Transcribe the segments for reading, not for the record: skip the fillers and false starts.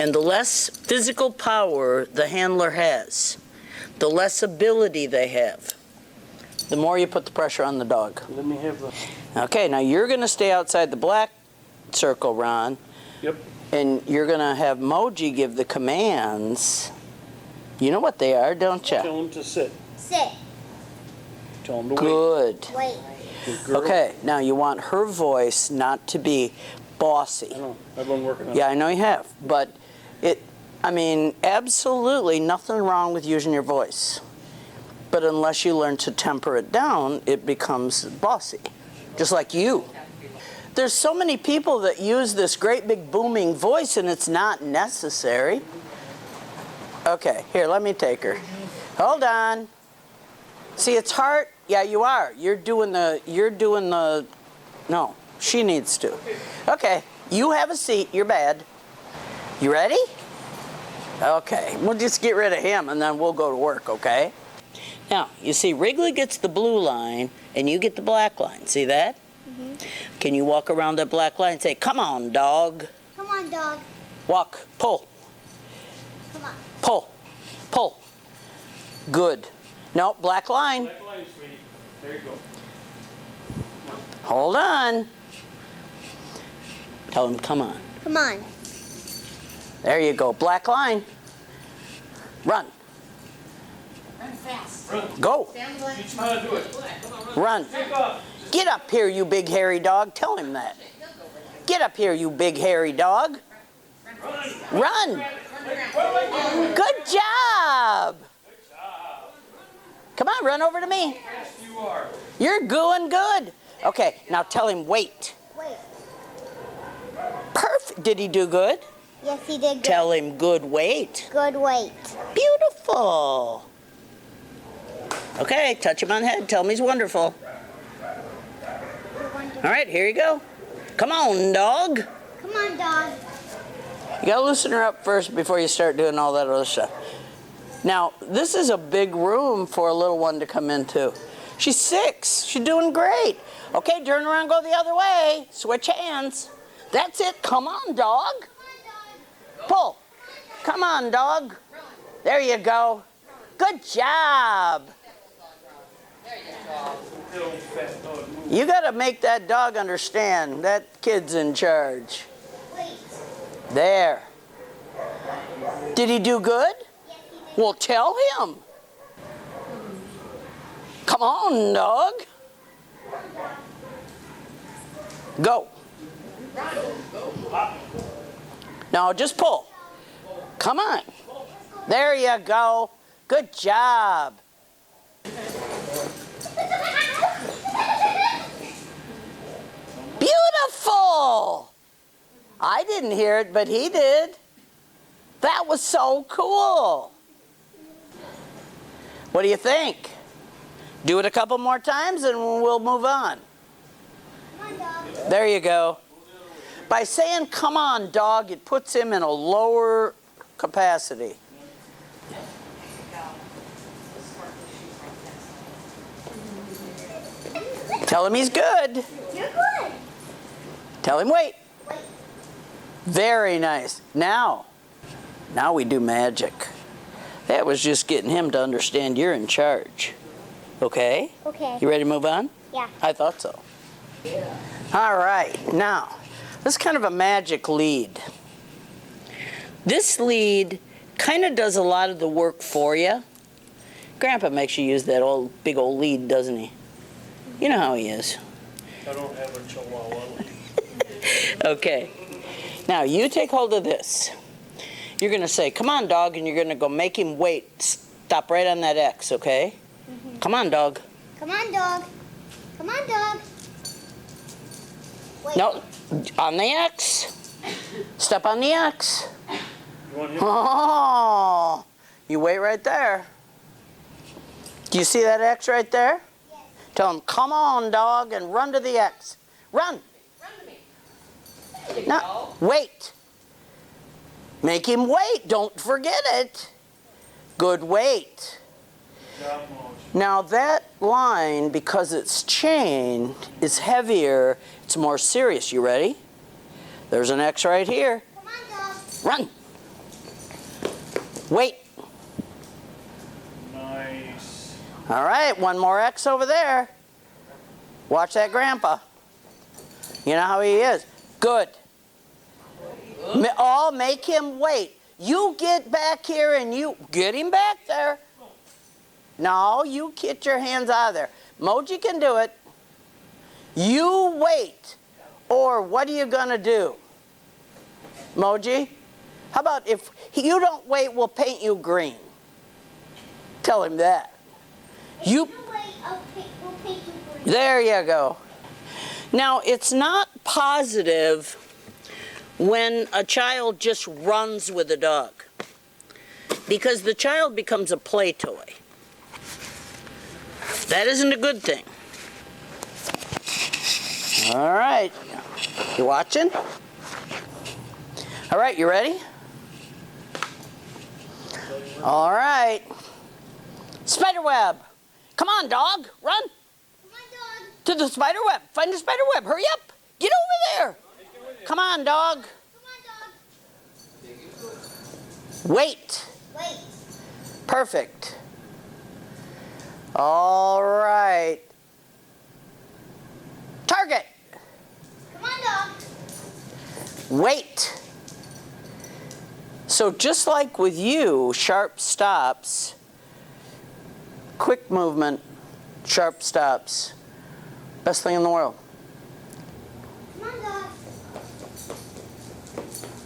And the less physical power the handler has, the less ability they have, the more you put the pressure on the dog. Let me have the... Okay, now you're going to stay outside the black circle, Ron. Yep. And you're going to have Mogi give the commands. You know what they are, don't you? Tell him to sit. Sit. Tell him to Good. Wait. Good girl. Okay, now you want her voice not to be bossy. I know. I've been working on it. Yeah, I know you have. But absolutely nothing wrong with using your voice. But unless you learn to temper it down, it becomes bossy. Just like you. There's so many people that use this great big booming voice and it's not necessary. Okay, here, let me take her. Hold on. See, it's hard. Yeah, you are. You're doing the, no, she needs to. Okay, you have a seat. You're bad. You ready? Okay, we'll just get rid of him and then we'll go to work, okay? Now, you see, Wrigley gets the blue line and you get the black line. See that? Mm-hmm. Can you walk around that black line and say, come on, dog? Come on, dog. Walk, pull. Come on. Pull, pull. Good. No, black line. Black line, sweetie. There you go. Hold on. Tell him, come on. Come on. There you go, black line. Run. Run fast. Run. Go. Stand the line. Teach him how to do it. Run. Take off. Get up here, you big hairy dog. Tell him that. Get up here, you big hairy dog. Run. Good job. Come on, run over to me. Yes, you are. You're doing good. Okay, now tell him wait. Wait. Perfect. Did he do good? Yes, he did good. Tell him good wait. Good wait. Beautiful. Okay, touch him on the head. Tell him he's wonderful. All right, here you go. Come on, dog. Come on, dog. You gotta loosen her up first before you start doing all that other stuff. Now, this is a big room for a little one to come into. She's 6. She's doing great. Okay, turn around, go the other way. Switch hands. That's it. Come on, dog. Pull. Come on, dog. There you go. Good job. You got to make that dog understand that kid's in charge. Wait. There. Did he do good? Well, tell him. Come on, dog. Go. No, just pull. Come on. There you go. Good job. Beautiful. I didn't hear it, but he did. That was so cool. What do you think? Do it a couple more times and we'll move on. Come on, dog. There you go. By saying, come on, dog, it puts him in a lower capacity. Tell him he's good. You're good. Tell him wait. Wait. Very nice. Now we do magic. That was just getting him to understand you're in charge. Okay? Okay. You ready to move on? Yeah. I thought so. All right. Now, this is kind of a magic lead. This lead kind of does a lot of the work for you. Grandpa makes you use that big old lead, doesn't he? You know how he is. I don't have a chihuahua. Okay. Now, you take hold of this. You're going to say, come on, dog, and you're going to go make him wait. Stop right on that X, okay? Mm-hmm. Come on, dog. Come on, dog. Come on, dog. Wait. No, on the X. Step on the X. You want him? Oh, you wait right there. Do you see that X right there? Yes. Tell him, come on, dog, and run to the X. Run. Run to me. There you No, go. wait. Make him wait. Don't forget it. Good wait. Job motion. Now that line, because it's chained, is heavier. It's more serious. You ready? There's an X right here. Come on, dog. Run. Wait. Nice. All right, one more X over there. Watch that grandpa. You know how he is. Good. Oh, make him wait. You get back here and you get him back there. No, you get your hands out of there. Mogi can do it. You wait. Or what are you going to do? Mogi? How about if you don't wait, we'll paint you green. Tell him that. You wait, we'll paint you green. There you go. Now, it's not positive when a child just runs with a dog, because the child becomes a play toy. That isn't a good thing. All right. You watching? All right, you ready? All right. Spider web. Come on, dog. Run. Come on, dog. To the spider web. Find the spider web. Hurry up. Get over there. Come on, dog. Come on, dog. Wait. Wait. Perfect. All right. Target. Come on, dog. Wait. So just like with you, sharp stops, quick movement, sharp stops, best thing in the world. Come on, dog.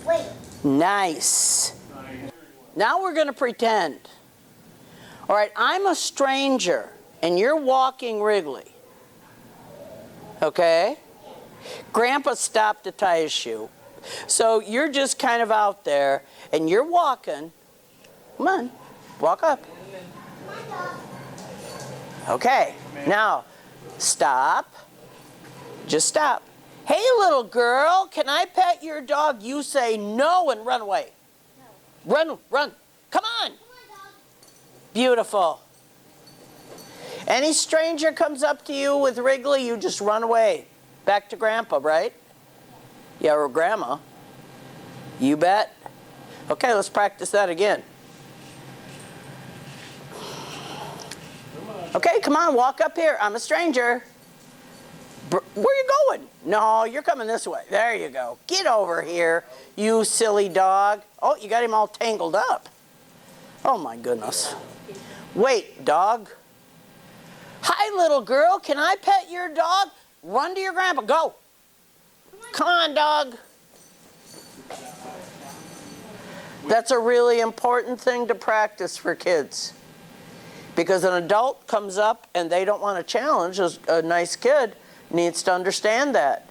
Wait. Nice. Now we're going to pretend. All right, I'm a stranger, and you're walking Wrigley. Okay? Grandpa stopped to tie his shoe. So you're just kind of out there, and you're walking. Come on, walk up. Come on, dog. Okay, now stop. Just stop. Hey, little girl, can I pet your dog? You say no and run away. Run, run. Come on. Come on, dog. Beautiful. Any stranger comes up to you with Wrigley, you just run away. Back to Grandpa, right? Yeah, or Grandma. You bet. Okay, let's practice that again. Okay, come on, walk up here. I'm a stranger. Where are you going? No, you're coming this way. There you go. Get over here, you silly dog. Oh, you got him all tangled up. Oh, my goodness. Wait, dog. Hi, little girl. Can I pet your dog? Run to your grandpa. Go. Come on, dog. That's a really important thing to practice for kids. Because an adult comes up and they don't want to challenge, a nice kid needs to understand that.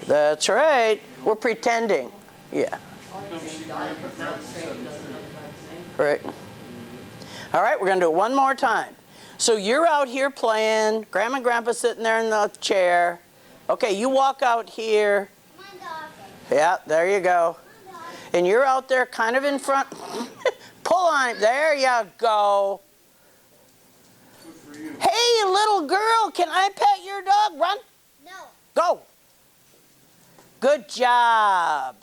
That's right. We're pretending. Yeah. Right. All right, we're going to do it one more time. So you're out here playing. Grandma and Grandpa sitting there in the chair. Okay, you walk out here. Come on, dog. Yeah, there you go. Come on, dog. And you're out there kind of in front. Pull on it. There you go. Hey, little girl, can I pet your dog? Run. No. Go. Good job.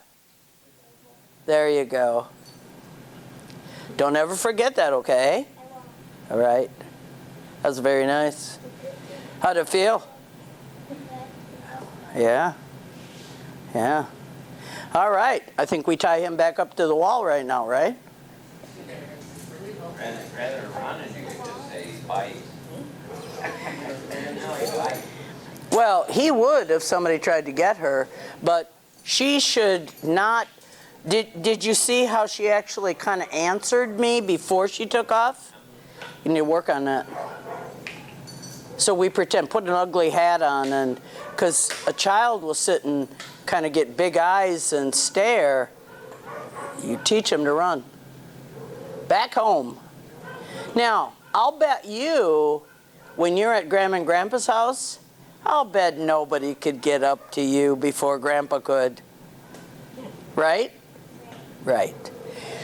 There you go. Don't ever forget that, okay? All right. That was very nice. How'd it feel? Yeah. Yeah. All right. I think we tie him back up to the wall right now, right? Rather than running, you could just say bite. Well, he would if somebody tried to get her, but she should not. Did you see how she actually kind of answered me before she took off? You need to work on that. So we pretend, put an ugly hat on, and because a child will sit and kind of get big eyes and stare, you teach them to run. Back home. Now, I'll bet you, when you're at Grandma and Grandpa's house, I'll bet nobody could get up to you before Grandpa could. Right? Right.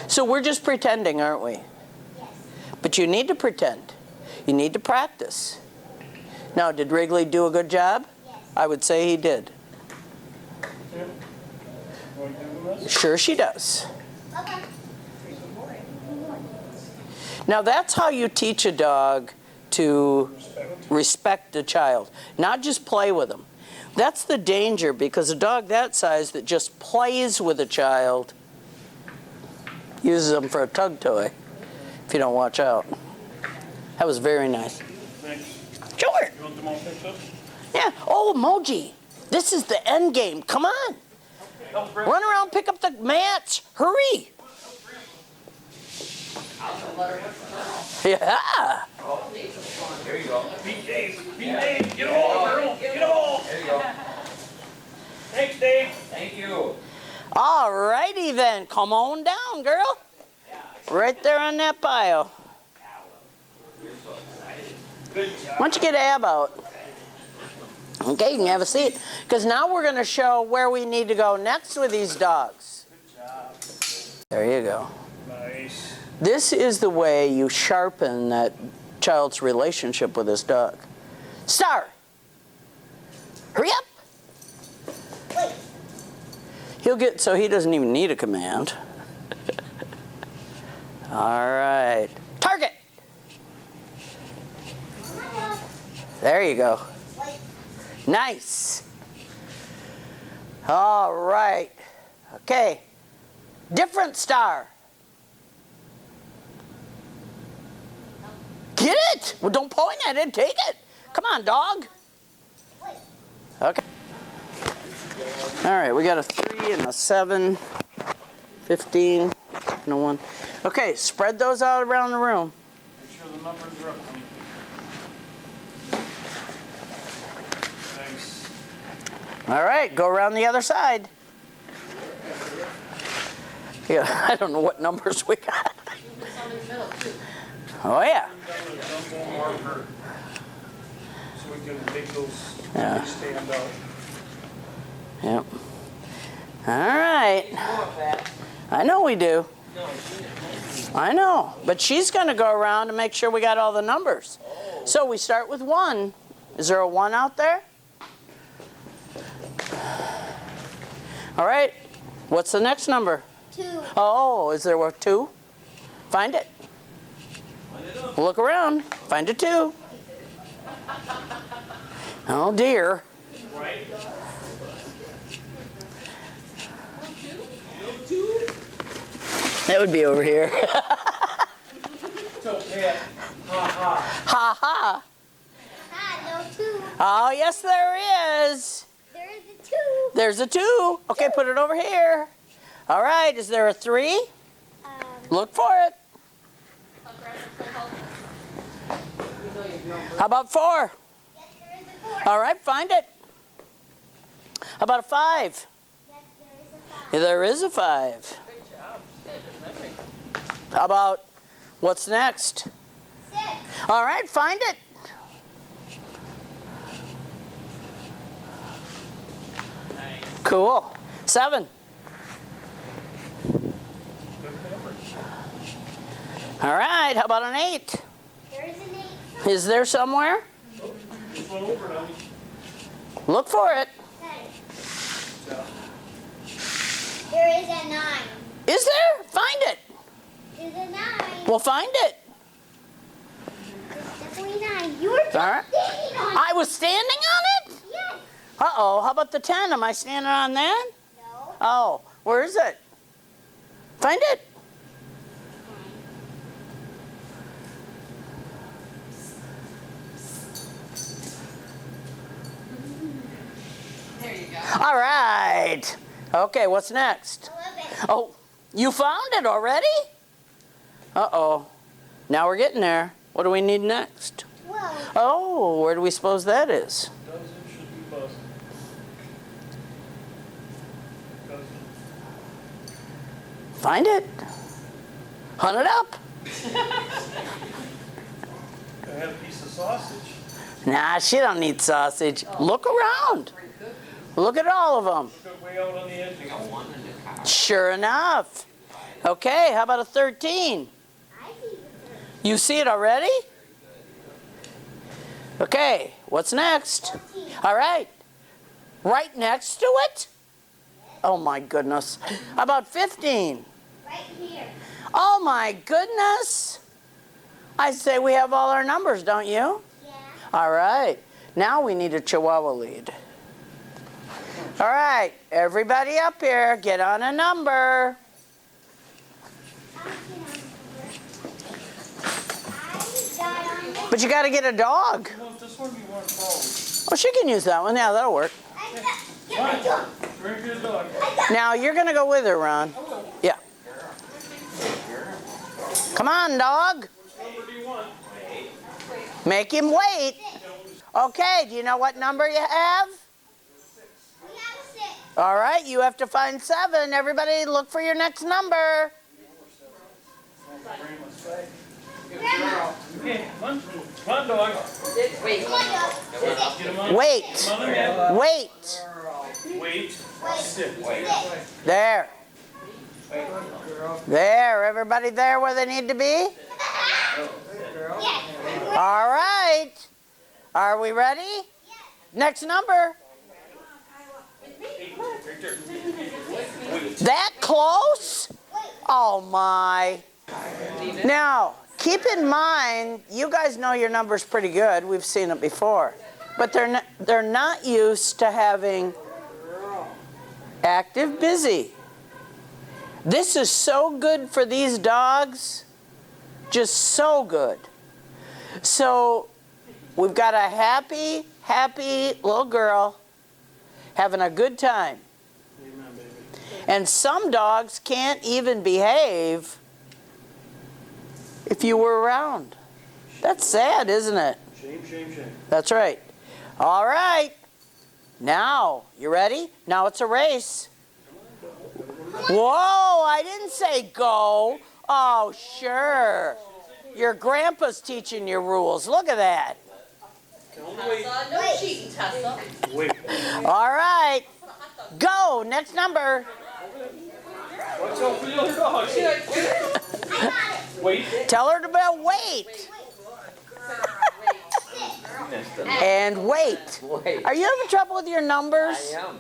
So we're just pretending, aren't we? Yes. But you need to pretend. You need to practice. Now, did Wrigley do a good job? Yes. I would say he did. Well, want to do this? Sure she does. Okay. Now that's how you teach a dog to respect a child, not just play with them. That's the danger, because a dog that size that just plays with a child uses them for a tug toy if you don't watch out. That was very nice. Thanks. Sure. You want them all picked up? Yeah. Oh, Mogi, this is the end game. Come on. Run around, pick up the mats. Hurry. Yeah. There you go. Beat Dave. Beat Dave. Get them all, girl. Get them all. There you go. Thanks, Dave. Thank you. All righty then. Come on down, girl. Right there on that pile. Good job. Why don't you get Ab out? Okay, you can have a seat. Because now we're going to show where we need to go next with these dogs. Good job. There you go. Nice. This is the way you sharpen that child's relationship with his dog. Star, hurry up. Wait. He'll get, so he doesn't even need a command. All right. Target. Come on, dog. There you go. Wait. Nice. All right. Okay. Different star. Get it. Well, don't point at it. Take it. Come on, dog. Wait. Okay. All right. We got a 3 and a 7, 15, no 1. Okay. Spread those out around the room. Make sure the numbers are up. Thanks. All right. Go around the other side. Yeah. I don't know what numbers we got. Some in the middle too. Oh, yeah. Down the jumbo marker so we can make those Yeah. stand out. Yep. All right. I know we do. I know. But she's going to go around and make sure we got all the numbers. So we start with 1. Is there a 1 out there? All right. What's the next number? 2. Oh, is there a 2? Find it. Look around. Find a 2. Oh, dear. Right? That would be over here. It's okay. Ha ha. Ha ha. Ah, no 2. Oh, yes, there is. There is a 2. There's a 2. Okay, put it over here. All right, is there a 3? Look for it. How about 4? Yes, there is a 4. All right, find it. How about a 5? Yes, there is a 5. Yeah, there is a 5. How about, what's next? 6. All right, find it. Cool. 7. All right, how about an 8? There is an 8. Is there somewhere? Just one over now. Look for it. Okay. There is a 9. Is there? Find it. There's a 9. Well, find it. There's definitely 9. You were just All right. standing on it. I was standing on it? Yes. Uh-oh, how about the 10? Am I standing on that? No. Oh, where is it? Find it. There you go. All right. Okay, what's next? 11. Oh, you found it already? Uh-oh. Now we're getting there. What do we need next? 12. Oh, where do we suppose that is? Dozen should be buzzing. Dozen. Find it. Hunt it up. I had a piece of sausage. Nah, she don't need sausage. Look around. Look at all of them. Took way out on the edge. I got one in the car. Sure enough. Okay, how about a 13? I see the 13. You see it already? Okay, what's next? 14. All right. Right next to it? Oh my goodness. How about 15? Right here. Oh my goodness. I say we have all our numbers, don't you? Yeah. All right. Now we need a Chihuahua lead. All right, everybody up here, get on a number. But you got to get a dog. No, this one be one forward. Oh, she can use that one. Yeah, that'll work. Bring your dog. Now you're going to go with her, Ron. Yeah. Come on, dog. Number do you want? Make him wait. Okay, do you know what number you have? We have a 6. All right, you have to find 7. Everybody look for your next number. Okay, come on, dog. Wait. Come on, dog. Get him on. Wait. Come on, man. Wait. Wait. Sit. There. There. Everybody there where they need to be? All right. Are we ready? Next number. That close? Oh my. Now, keep in mind, you guys know your number's pretty good. We've seen it before. But they're not used to having active busy. This is so good for these dogs. Just so good. So we've got a happy little girl having a good time. And some dogs can't even behave if you were around. That's sad, isn't it? Shame, shame, shame. That's right. All right. Now, you ready? Now it's a race. Whoa, I didn't say go. Oh, sure. Your grandpa's teaching you rules. Look at that. Tessa, no cheating, Tessa. Wait. All right. Go. Next number. Watch out for the other dog. Wait. Tell her to wait. And wait. Wait. Are you having trouble with your numbers? I am.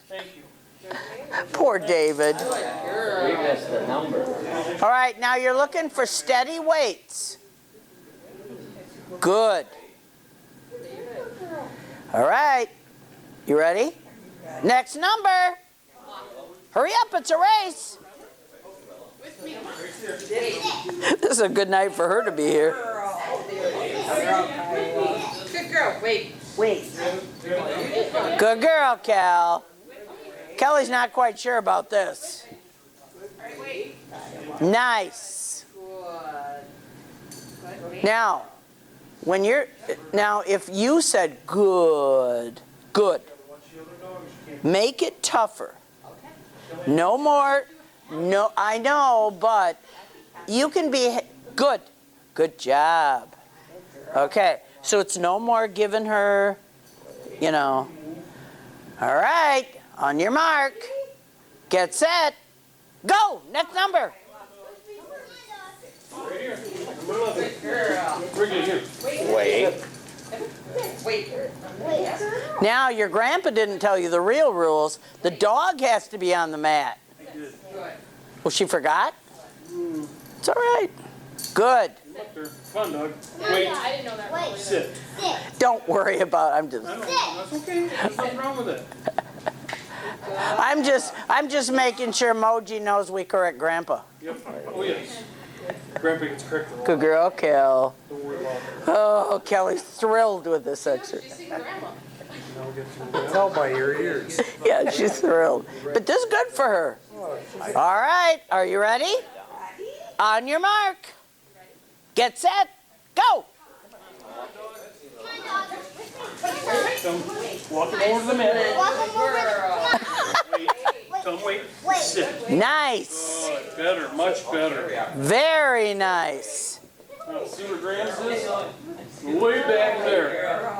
Thank you. Poor David. We missed the number. All right, now you're looking for steady weights. Good. All right. You ready? Next number. Hurry up, it's a race. This is a good night for her to be here. Good girl. Wait. Good girl, Cal. Kelly's not quite sure about this. Nice. Now, if you said good, make it tougher. No more, no, I know, but you can be good. Good job. Okay, so it's no more giving her, All right, on your mark, get set, go, next number. Right here. Good girl. Bring it here. Wait. Now, your grandpa didn't tell you the real rules. The dog has to be on the mat. Well, she forgot? It's all right. Good. Up there. Come on, dog. Wait. I didn't know that. Wait. Sit. Don't worry about it. I know. That's okay. There's nothing wrong with it. I'm just making sure Mogi knows we correct grandpa. Yep. Oh, yes. Grandpa gets corrected. Good girl, Kel. Don't worry about it. Oh, Kelly's thrilled with this exercise. She's seen grandma. Tell by your ears. Yeah, she's thrilled. But this is good for her. All right, are you ready? On your mark. Get set, go. Walk him over to the mat. Walk him over. Wait. Come wait. Sit. Nice. Good. Better. Much better. Very nice. Now, see where Grams is? Way back there.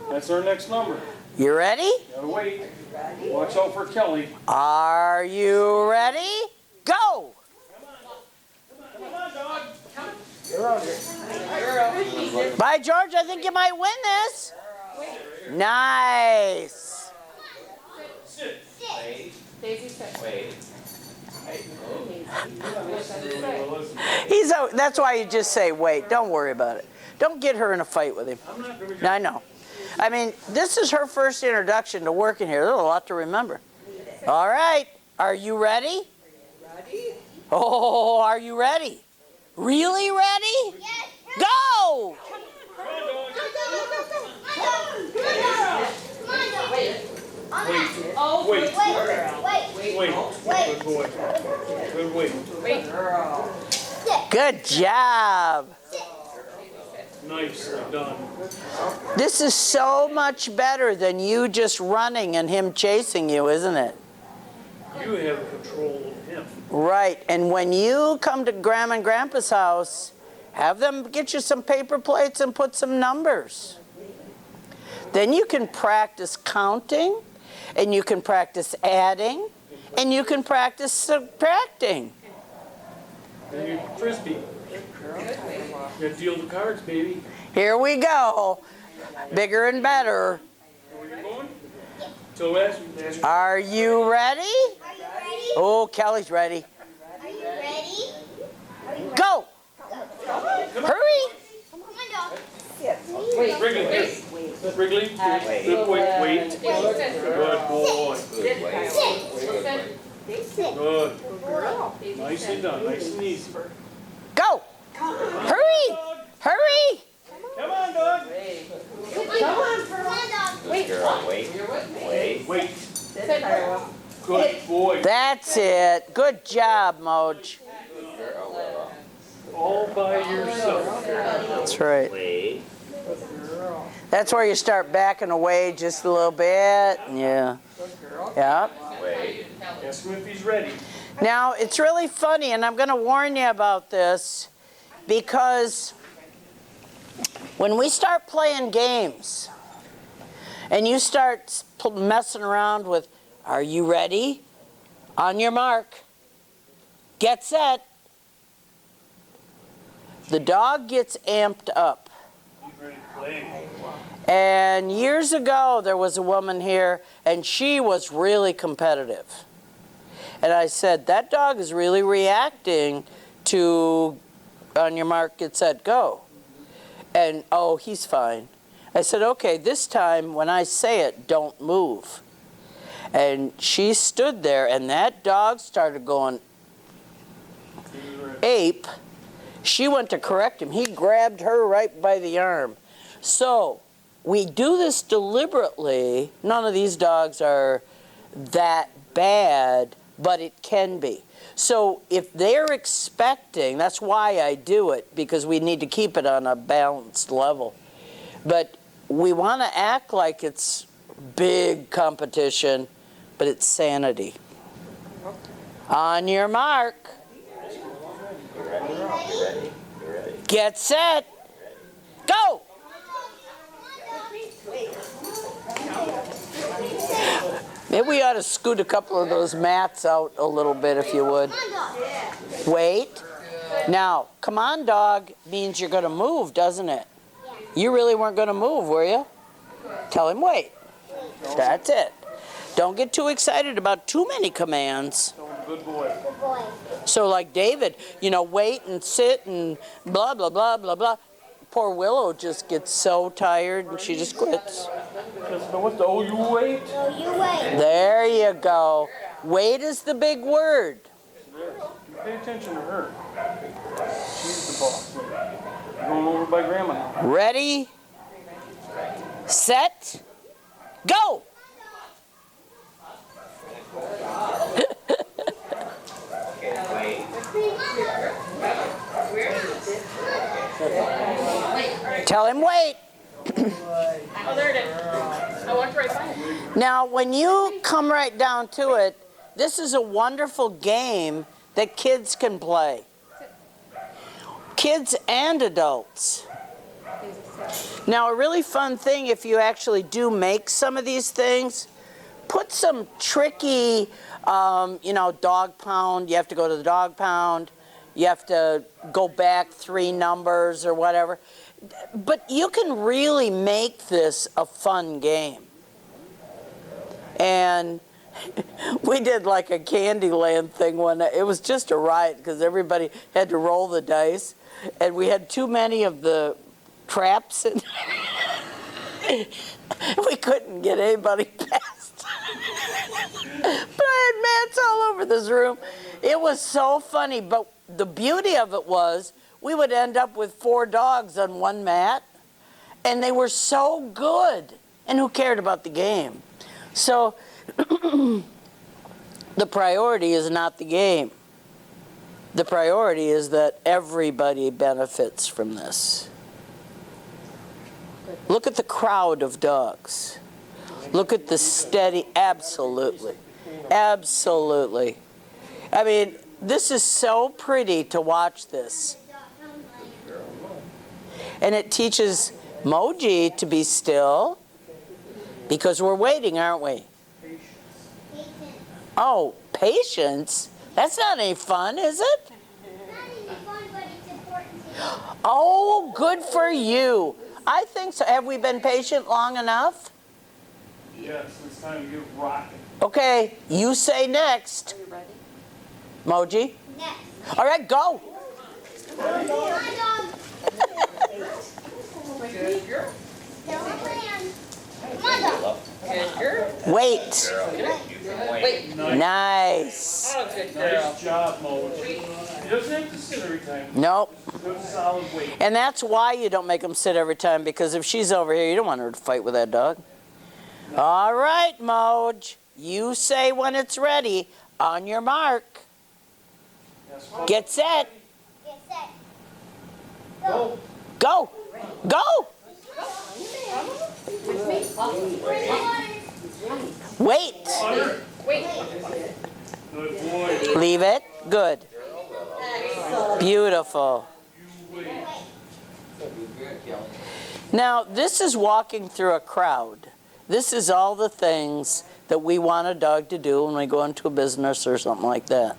That's our next number. You ready? Gotta wait. Watch out for Kelly. Are you ready? Go. Come on, dog. By George, I think you might win this. Nice. Sit. Wait, Daisy sit. wait. That's why you just say wait. Don't worry about it. Don't get her in a fight with him. I'm not gonna I know. I mean, this is her first introduction to working here. There's a lot to remember. All right. Are you ready? Ready? Oh, are you ready? Really ready? Yes. Go! Come on, dog. Wait. Oh, Wait. good girl. Wait. Wait. Good boy. Good wait. Wait, girl. Good job. Nicely done. This is so much better than you just running and him chasing you, isn't it? You have control of him. Right. And when you come to Grandma and Grandpa's house, have them get you some paper plates and put some numbers. Then you can practice counting, and you can practice adding, and you can practice subtracting. And you frisbee. You gotta deal the cards, baby. Here we go. Bigger and better. Where you going? So ask Are you ready? Are you ready? Oh, Kelly's ready. Are you ready? Go! Hurry! Come on, dog. Wrigley, here. Wrigley, here. Good, wait. Daisy sit. Good boy. Good way. Sit. Good. Girl. Daisy Nicely sit. done. Nice and easy. Go! Hurry! Hurry! Come on, dog. Come on, dog. Good girl, wait. Wait. Wait. Sit, girl. Good boy. That's it. Good job, Moj. All by yourself. That's right. Wait. That's where you start backing away just a little bit. Yeah. Yep. Wait. Ask him if he's ready. Now, it's really funny, and I'm going to warn you about this, because when we start playing games and you start messing around with, are you ready? On your mark. Get set. The dog gets amped up. He's ready to play. And years ago, there was a woman here, and she was really competitive. And I said, that dog is really reacting to, on your mark, get set, go. And, oh, he's fine. I said, okay, this time when I say it, don't move. And she stood there, and that dog started going ape. She went to correct him. He grabbed her right by the arm. So we do this deliberately. None of these dogs are that bad, but it can be. So if they're expecting, that's why I do it, because we need to keep it on a balanced level. But we want to act like it's big competition, but it's sanity. On your mark. Get set. Go. Maybe we ought to scoot a couple of those mats out a little bit, if you would. Wait. Now, come on, dog means you're going to move, doesn't it? You really weren't going to move, were you? Tell him wait. That's it. Don't get too excited about too many commands. Good boy. Good boy. So like David, wait and sit and blah, blah, blah, blah, blah. Poor Willow just gets so tired and she just quits. Oh, you wait. So you wait. There you go. Wait is the big word. Pay attention to her. She's the boss. You're going over by Grandma now. Ready, set, go. Okay, wait. Tell him wait. Oh, there it is. I walked right by it. Now, when you come right down to it, this is a wonderful game that kids can play. Kids and adults. Now, a really fun thing, if you actually do make some of these things, put some tricky, dog pound. You have to go to the dog pound. You have to go back 3 numbers or whatever. But you can really make this a fun game. And we did like a Candyland thing one night. It was just a riot because everybody had to roll the dice, and we had too many of the traps, and we couldn't get anybody past. But I had mats all over this room. It was so funny, but the beauty of it was we would end up with 4 dogs on one mat, and they were so good. And who cared about the game? So the priority is not the game. The priority is that everybody benefits from this. Look at the crowd of dogs. Look at the steady, absolutely. Absolutely. I mean, this is so pretty to watch this. And it teaches Mogi to be still because we're waiting, aren't we? Oh, patience? That's not any fun, is it? Oh, good for you. I think so. Have we been patient long enough? Yes, it's time to get rocking. Okay, you say next. Are you ready? Mogi? Next. All right, go. Come on, dog. Good girl. Still a land. Come on, dog. Good girl. Wait. Wait. Nice. Oh, good girl. Nice job, Mogi. He doesn't have to sit every time. Nope. Good solid weight. And that's why you don't make them sit every time, because if she's over here, you don't want her to fight with that dog. All right, Moj. You say when it's ready. On your mark. Yes, Get set. Get set. go. Go. Go. Wait. Hunter. Wait. Good boy. Leave it. Good. Beautiful. You wait. Now, this is walking through a crowd. This is all the things that we want a dog to do when we go into a business or something like that.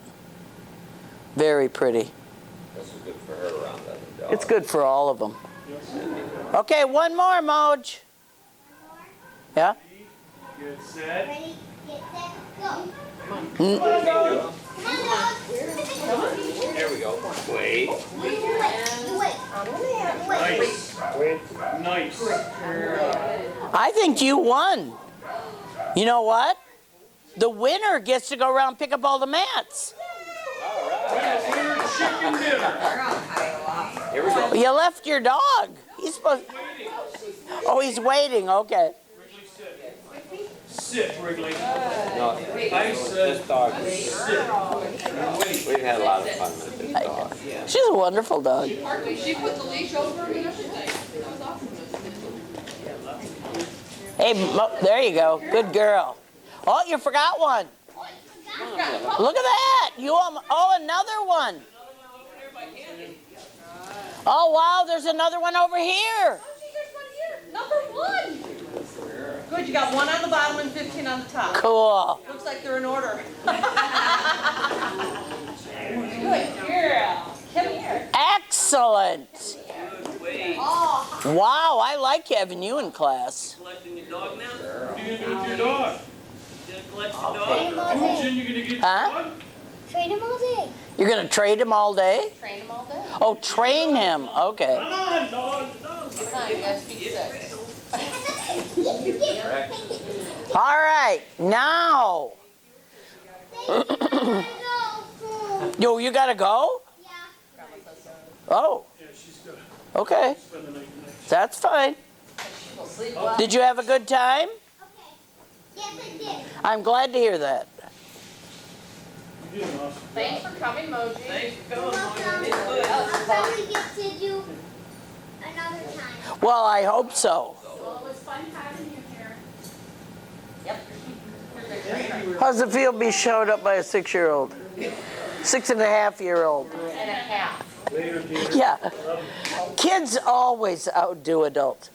Very pretty. This is good for her around other dogs. It's good for all of them. Okay, one more, Moj. Yeah? Get set. Ready, get set, go. Mm. Come on, dog. There we go. Wait. You wait. You wait. You wait. Nice. Nice. I think you won. You know what? The winner gets to go around and pick up all the mats. Winner chicken dinner. Here we go. You left your dog. He's supposed. Oh, he's waiting. Okay. Wrigley, sit. Sit, Wrigley. No, I said this dog, wait. we've had a lot of fun with this dog. She's a wonderful dog. She put the leash over me and everything. That was awesome. Hey, there you go. Good girl. Oh, you forgot one. Look at that. Oh, another one. Oh, wow, there's another one over here. Number 1. Good, you got 1 on the bottom and 15 on the top. Cool. Looks like they're in order. Good girl. Come here. Excellent. Oh, Wow, I like having you in class. Collecting your dog now? What are you gonna do with your dog? You gonna collect your Trade dog? him all day. Jen, you gonna get your Huh? dog? Trade him all day. You're going to trade him all day? train them all day. Oh, train him. Okay. Come on, dog. Come on, you guys speak 6. All right, now. Yo, you got to go? Yeah. Oh, Yeah, she's gonna okay. spend the night tonight. That's fine. We'll sleep well. Did you have a good time? Okay. Yes, I did. I'm glad to hear that. You did awesome. Thanks for coming, Mogi. Thanks for You're coming, welcome. Mogi. It's good. I'll probably get to do another time. Well, I hope so. Well, it was fun having you here. Yep. You're a good trainer. How's it feel to be showed up by a 6-year-old? 6.5-year-old. And a half. Later, dear. Yeah. Kids always outdo adults.